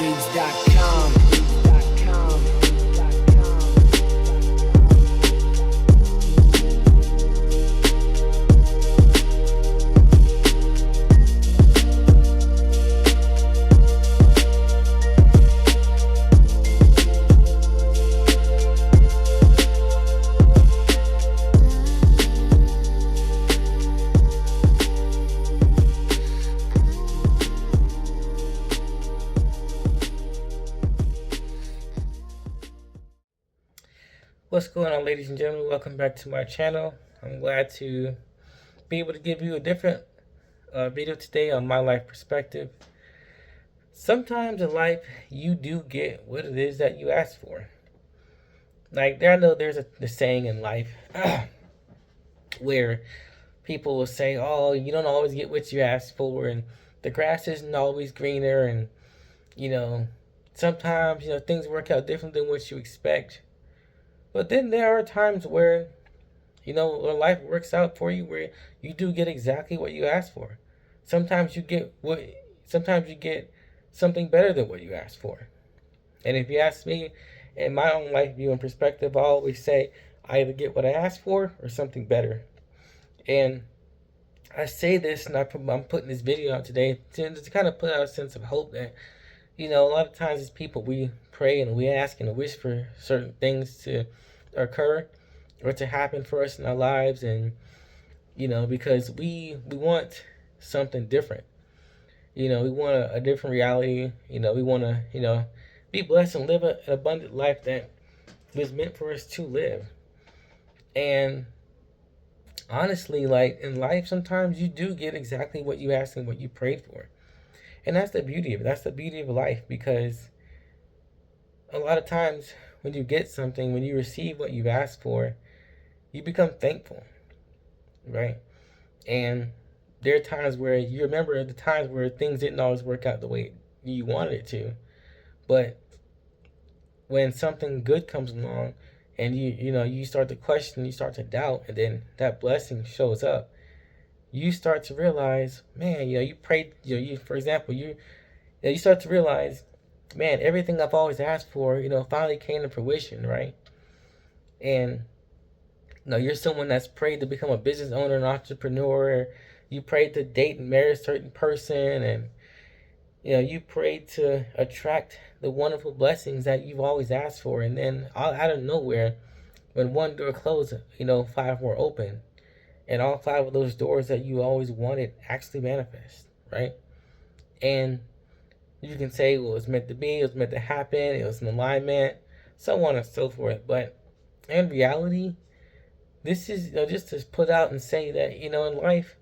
MyLifeBeats.com. What's going on, ladies and gentlemen? Welcome back to my channel. I'm glad to be able to give you a different video today on my life perspective. Sometimes in life, you do get what it is that you ask for. Like, I know there's the saying in life where people will say, oh, you don't always get what you ask for, and the grass isn't always greener, and, sometimes, things work out different than what you expect. But then there are times where, when life works out for you, where you do get exactly what you asked for. Sometimes you get something better than what you asked for. And if you ask me, in my own life view and perspective, I always say I either get what I asked for or something better. And I say this, and I'm putting this video out today to kind of put out a sense of hope that, a lot of times as people, we pray and we ask and wish for certain things to occur or to happen for us in our lives, and because we want something different. We want a different reality. We want to be blessed and live an abundant life that was meant for us to live. And honestly, like in life, sometimes you do get exactly what you asked and what you prayed for. And that's the beauty of it. That's the beauty of life, because a lot of times when you get something, when you receive what you've asked for, you become thankful, right? And there are times where you remember the times where things didn't always work out the way you wanted it to. But when something good comes along and you start to question, you start to doubt, and then that blessing shows up, you start to realize, man, you prayed, for example, you start to realize, man, everything I've always asked for, finally came to fruition, right? And you're someone that's prayed to become a business owner, an entrepreneur. You prayed to date and marry a certain person, and you prayed to attract the wonderful blessings that you've always asked for. And then out of nowhere, when one door closed, 5 more open, and all 5 of those doors that you always wanted actually manifest, right? And you can say, well, it was meant to be, it was meant to happen, it was an alignment, so on and so forth. But in reality, this is just to put out and say that, in life,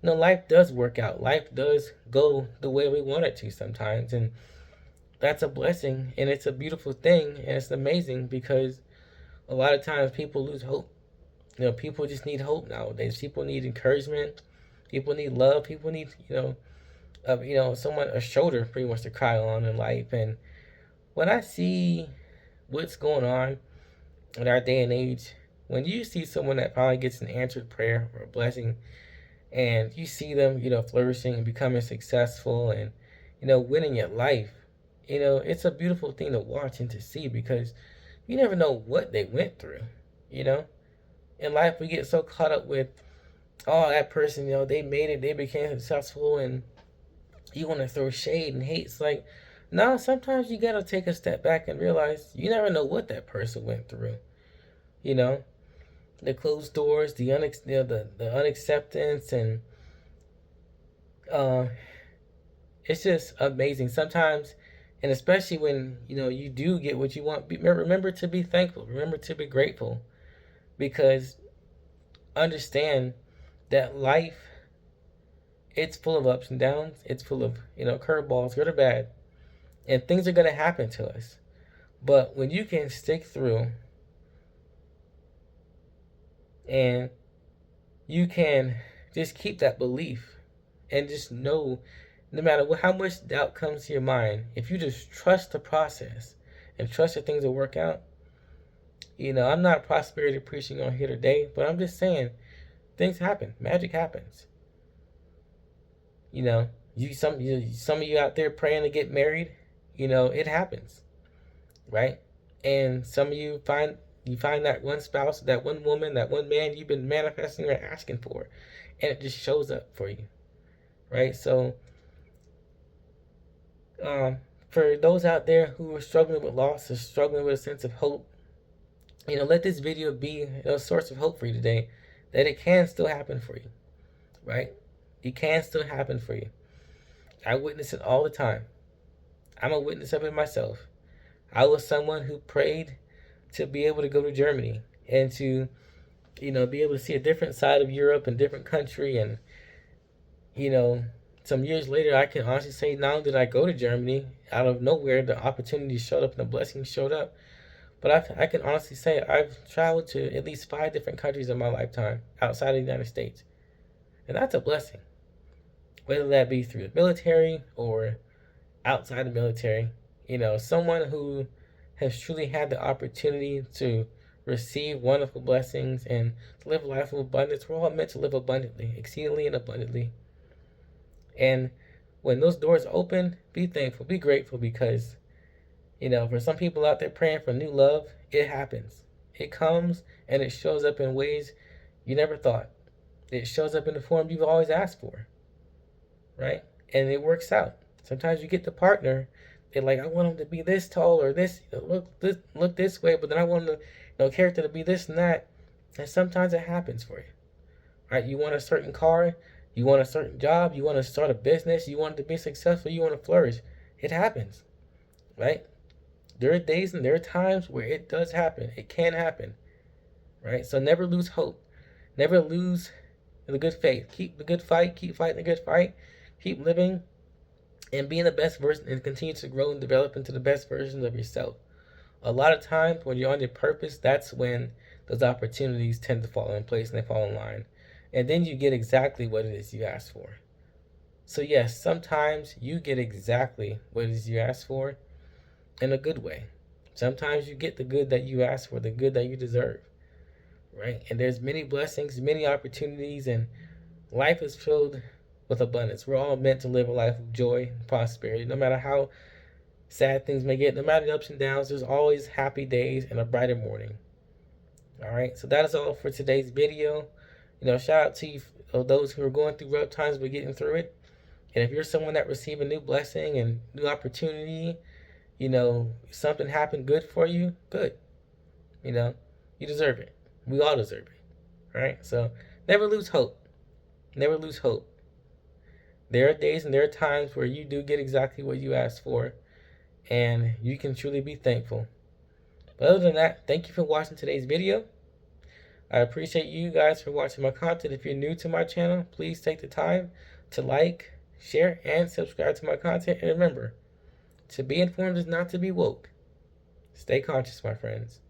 life does work out. Life does go the way we want it to sometimes. And that's a blessing, and it's a beautiful thing, and it's amazing, because a lot of times people lose hope. People just need hope nowadays. People need encouragement. People need love. People need, someone, a shoulder pretty much to cry on in life. And when I see what's going on in our day and age, when you see someone that finally gets an answered prayer or a blessing, and you see them, flourishing and becoming successful and, winning at life, it's a beautiful thing to watch and to see, because you never know what they went through, In life, we get so caught up with, oh, that person, they made it, they became successful, and you want to throw shade and hate. It's like, no, sometimes you got to take a step back and realize you never know what that person went through. The closed doors, the unacceptance, and it's just amazing sometimes. And especially when, you do get what you want, remember to be thankful. Remember to be grateful. Because understand that life, it's full of ups and downs. It's full of, curveballs, good or bad. And things are going to happen to us. But when you can stick through, and you can just keep that belief, and just know, no matter how much doubt comes to your mind, if you just trust the process and trust that things will work out. I'm not prosperity preaching on here today, but I'm just saying things happen. Magic happens. Some of you out there praying to get married, it happens, right? And some of you find that one spouse, that one woman, that one man you've been manifesting or asking for, and it just shows up for you, right? So, for those out there who are struggling with loss or struggling with a sense of hope, let this video be a source of hope for you today, that it can still happen for you, right? It can still happen for you. I witness it all the time. I'm a witness of it myself. I was someone who prayed to be able to go to Germany and to, be able to see a different side of Europe and different country. And, some years later, I can honestly say, not only did I go to Germany, out of nowhere, the opportunity showed up and the blessings showed up. But I can honestly say I've traveled to at least 5 different countries in my lifetime outside of the United States. And that's a blessing. Whether that be through the military or outside the military, someone who has truly had the opportunity to receive wonderful blessings and to live a life of abundance. We're all meant to live abundantly, exceedingly and abundantly. And when those doors open, be thankful, be grateful, because, for some people out there praying for new love, it happens. It comes and it shows up in ways you never thought. It shows up in the form you've always asked for, right? And it works out. Sometimes you get the partner, they're like, I want them to be this tall or this, look this way, but then I want the character to be this and that. And sometimes it happens for you, right? You want a certain car, you want a certain job, you want to start a business, you want to be successful, you want to flourish. It happens, right? There are days and there are times where it does happen. It can happen, right? So never lose hope. Never lose the good faith. Keep the good fight. Keep fighting the good fight. Keep living and being the best version, and continue to grow and develop into the best version of yourself. A lot of times when you're on your purpose, that's when those opportunities tend to fall in place and they fall in line. And then you get exactly what it is you asked for. So yes, sometimes you get exactly what it is you asked for in a good way. Sometimes you get the good that you asked for, the good that you deserve, right? And there's many blessings, many opportunities, and life is filled with abundance. We're all meant to live a life of joy and prosperity. No matter how sad things may get, no matter the ups and downs, there's always happy days and a brighter morning. All right, so that is all for today's video. Shout out to you, those who are going through rough times but getting through it. And if you're someone that received a new blessing and new opportunity, something happened good for you, good. You deserve it. We all deserve it. All right, so never lose hope. Never lose hope. There are days and there are times where you do get exactly what you asked for, and you can truly be thankful. But other than that, thank you for watching today's video. I appreciate you guys for watching my content. If you're new to my channel, please take the time to like, share, and subscribe to my content. And remember, to be informed is not to be woke. Stay conscious, my friends.